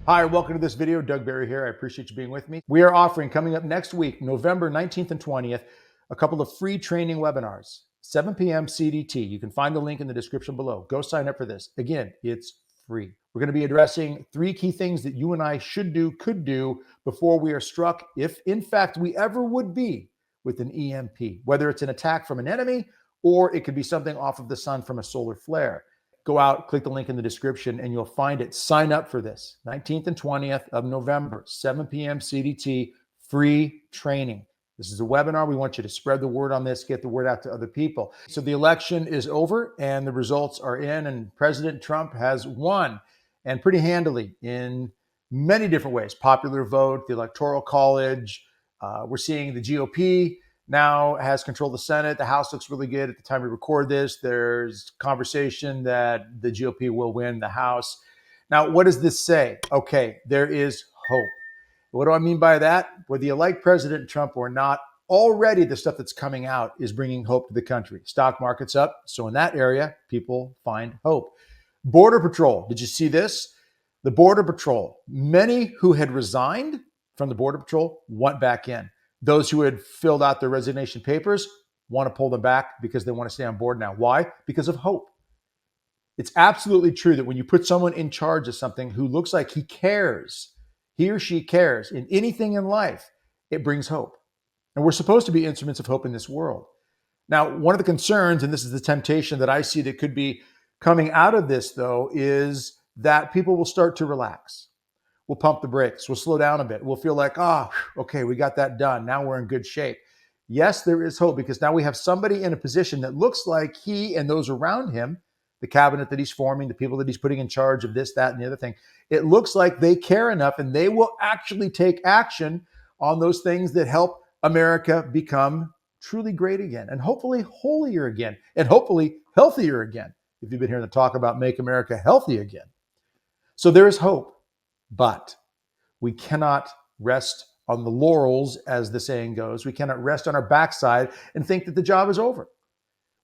Hi, welcome to this video. Doug Barry here. I appreciate you being with me. We are offering coming up next week, November 19th and 20th, a couple of free training webinars, 7 p.m. CDT. You can find the link in the description below. Go sign up for this. Again, it's free. We're going to be addressing 3 key things that you and I should do, could do before we are struck, if in fact we ever would be, with an EMP, whether it's an attack from an enemy or it could be something off of the sun from a solar flare. Go out, click the link in the description, and you'll find it. Sign up for this. 19th and 20th of November, 7 p.m. CDT, free training. This is a webinar. We want you to spread the word on this, get the word out to other people. So the election is over and the results are in, and President Trump has won, and pretty handily in many different ways. Popular vote, the Electoral College. We're seeing the GOP now has control of the Senate. The House looks really good at the time we record this. There's conversation that the GOP will win the House. Now, what does this say? Okay, there is hope. What do I mean by that? Whether you like President Trump or not, already the stuff that's coming out is bringing hope to the country. Stock market's up. So in that area, people find hope. Border Patrol. Did you see this? The Border Patrol. Many who had resigned from the Border Patrol went back in. Those who had filled out their resignation papers want to pull them back because they want to stay on board now. Why? Because of hope. It's absolutely true that when you put someone in charge of something who looks like he cares, he or she cares in anything in life, it brings hope. And we're supposed to be instruments of hope in this world. Now, one of the concerns, and this is the temptation that I see that could be coming out of this, though, is that people will start to relax. We'll pump the brakes. We'll slow down a bit. We'll feel like, okay, we got that done. Now we're in good shape. Yes, there is hope because now we have somebody in a position that looks like he and those around him, the cabinet that he's forming, the people that he's putting in charge of this, that, and the other thing, it looks like they care enough and they will actually take action on those things that help America become truly great again and hopefully holier again and hopefully healthier again. If you've been hearing the talk about make America healthy again. So there is hope. But we cannot rest on the laurels, as the saying goes. We cannot rest on our backside and think that the job is over.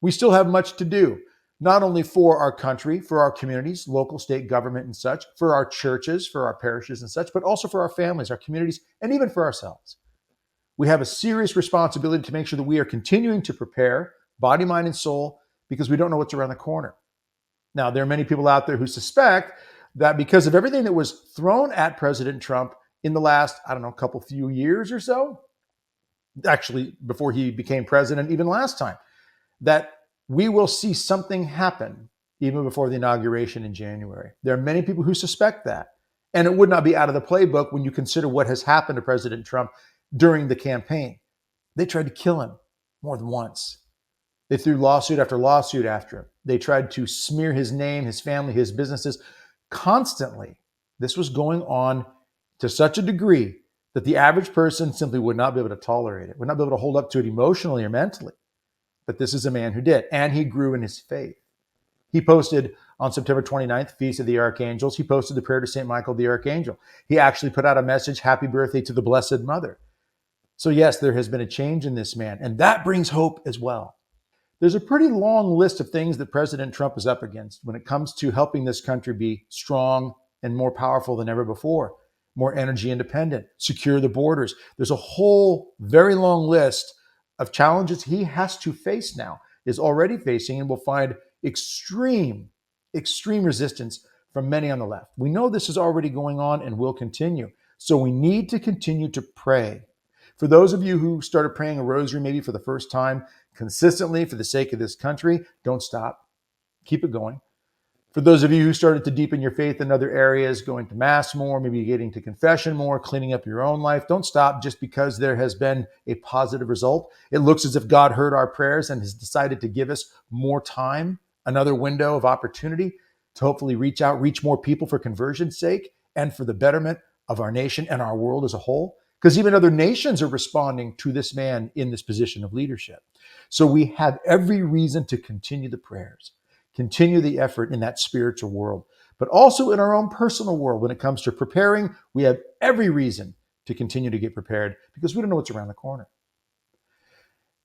We still have much to do, not only for our country, for our communities, local, state government and such, for our churches, for our parishes and such, but also for our families, our communities, and even for ourselves. We have a serious responsibility to make sure that we are continuing to prepare body, mind, and soul because we don't know what's around the corner. Now, there are many people out there who suspect that because of everything that was thrown at President Trump in the last, couple few years or so, actually before he became president, even last time, that we will see something happen even before the inauguration in January. There are many people who suspect that. And it would not be out of the playbook when you consider what has happened to President Trump during the campaign. They tried to kill him more than once. They threw lawsuit after lawsuit after him. They tried to smear his name, his family, his businesses. Constantly, this was going on to such a degree that the average person simply would not be able to tolerate it, would not be able to hold up to it emotionally or mentally. But this is a man who did, and he grew in his faith. He posted on September 29th, Feast of the Archangels, he posted the prayer to St. Michael the Archangel. He actually put out a message, Happy Birthday to the Blessed Mother. So yes, there has been a change in this man, and that brings hope as well. There's a pretty long list of things that President Trump is up against when it comes to helping this country be strong and more powerful than ever before, more energy independent, secure the borders. There's a whole very long list of challenges he has to face now, is already facing, and will find extreme resistance from many on the left. We know this is already going on and will continue. So we need to continue to pray. For those of you who started praying a rosary maybe for the first time, consistently for the sake of this country, don't stop. Keep it going. For those of you who started to deepen your faith in other areas, going to Mass more, maybe getting to confession more, cleaning up your own life, don't stop just because there has been a positive result. It looks as if God heard our prayers and has decided to give us more time, another window of opportunity to hopefully reach more people for conversion's sake and for the betterment of our nation and our world as a whole. Because even other nations are responding to this man in this position of leadership. So we have every reason to continue the prayers, continue the effort in that spiritual world, but also in our own personal world. When it comes to preparing, we have every reason to continue to get prepared because we don't know what's around the corner.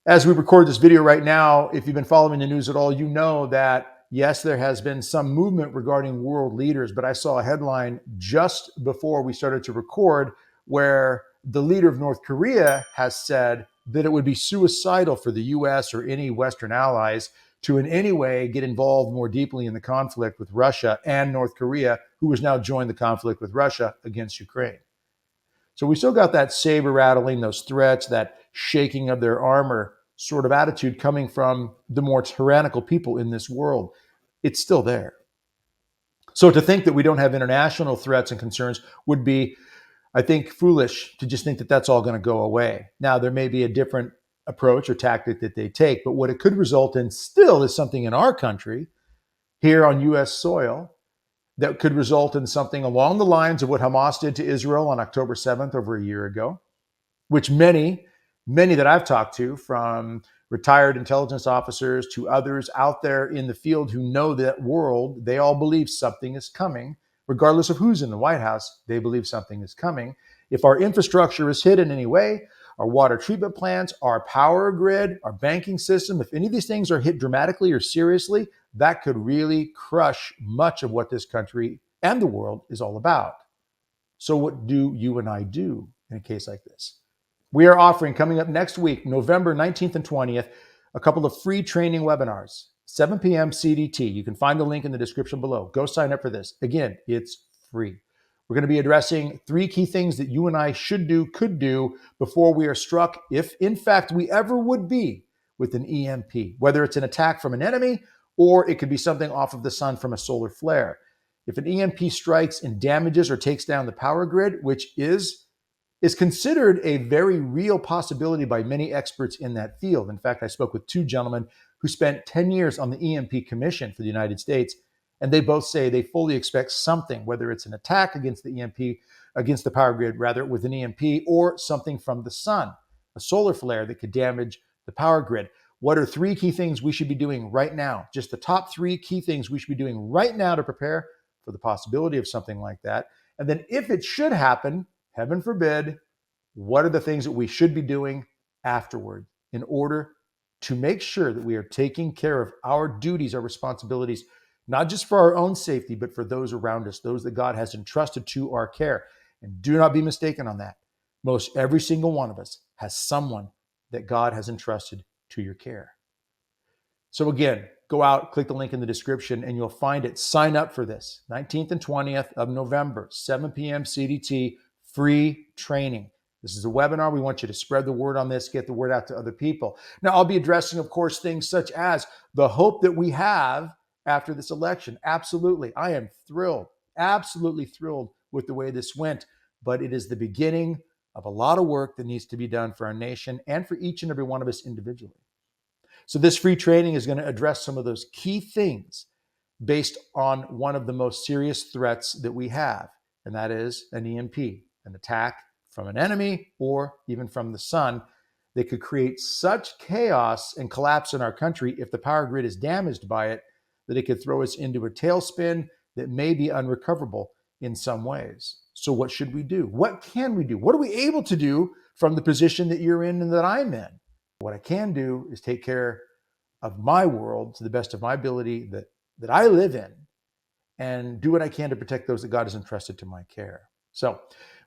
As we record this video right now, if you've been following the news at all, you know that yes, there has been some movement regarding world leaders, but I saw a headline just before we started to record where the leader of North Korea has said that it would be suicidal for the US or any Western allies to in any way get involved more deeply in the conflict with Russia and North Korea, who has now joined the conflict with Russia against Ukraine. So we still got that saber rattling, those threats, that shaking of their armor sort of attitude coming from the more tyrannical people in this world. It's still there. So to think that we don't have international threats and concerns would be, I think, foolish to just think that that's all going to go away. Now, there may be a different approach or tactic that they take, but what it could result in still is something in our country, here on US soil, that could result in something along the lines of what Hamas did to Israel on October 7th over a year ago, which many that I've talked to, from retired intelligence officers to others out there in the field who know that world, they all believe something is coming. Regardless of who's in the White House, they believe something is coming. If our infrastructure is hit in any way, our water treatment plants, our power grid, our banking system, if any of these things are hit dramatically or seriously, that could really crush much of what this country and the world is all about. So what do you and I do in a case like this? We are offering, coming up next week, November 19th and 20th, a couple of free training webinars, 7 p.m. CDT. You can find the link in the description below. Go sign up for this. Again, it's free. We're going to be addressing 3 key things that you and I should do, could do, before we are struck, if in fact we ever would be, with an EMP, whether it's an attack from an enemy or it could be something off of the sun from a solar flare. If an EMP strikes and damages or takes down the power grid, which is considered a very real possibility by many experts in that field. In fact, I spoke with 2 gentlemen who spent 10 years on the EMP Commission for the United States, and they both say they fully expect something, whether it's an attack against the EMP, against the power grid, rather, with an EMP, or something from the sun, a solar flare that could damage the power grid. What are 3 key things we should be doing right now? Just the top 3 key things we should be doing right now to prepare for the possibility of something like that. And then if it should happen, heaven forbid, what are the things that we should be doing afterward in order to make sure that we are taking care of our duties, our responsibilities, not just for our own safety, but for those around us, those that God has entrusted to our care. And do not be mistaken on that. Most every single one of us has someone that God has entrusted to your care. So again, go out, click the link in the description, and you'll find it. Sign up for this, 19th and 20th of November, 7 p.m. CDT, free training. This is a webinar. We want you to spread the word on this, get the word out to other people. Now, I'll be addressing, of course, things such as the hope that we have after this election. Absolutely. I am thrilled, absolutely thrilled with the way this went, but it is the beginning of a lot of work that needs to be done for our nation and for each and every one of us individually. So this free training is going to address some of those key things based on one of the most serious threats that we have, and that is an EMP, an attack from an enemy or even from the sun that could create such chaos and collapse in our country if the power grid is damaged by it, that it could throw us into a tailspin that may be unrecoverable in some ways. So what should we do? What can we do? What are we able to do from the position that you're in and that I'm in? What I can do is take care of my world to the best of my ability that I live in, and do what I can to protect those that God has entrusted to my care. So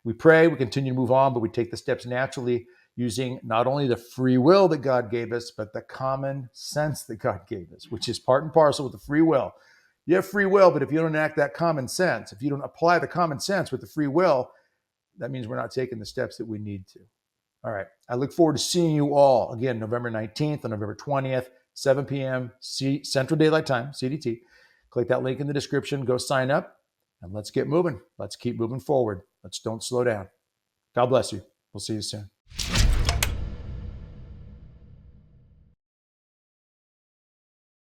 we pray, we continue to move on, but we take the steps naturally using not only the free will that God gave us, but the common sense that God gave us, which is part and parcel with the free will. You have free will, but if you don't enact that common sense, if you don't apply the common sense with the free will, that means we're not taking the steps that we need to. All right. I look forward to seeing you all again, November 19th and November 20th, 7 p.m. Central Daylight Time, CDT. Click that link in the description. Go sign up, and let's get moving. Let's keep moving forward. Don't slow down. God bless you. We'll see you soon.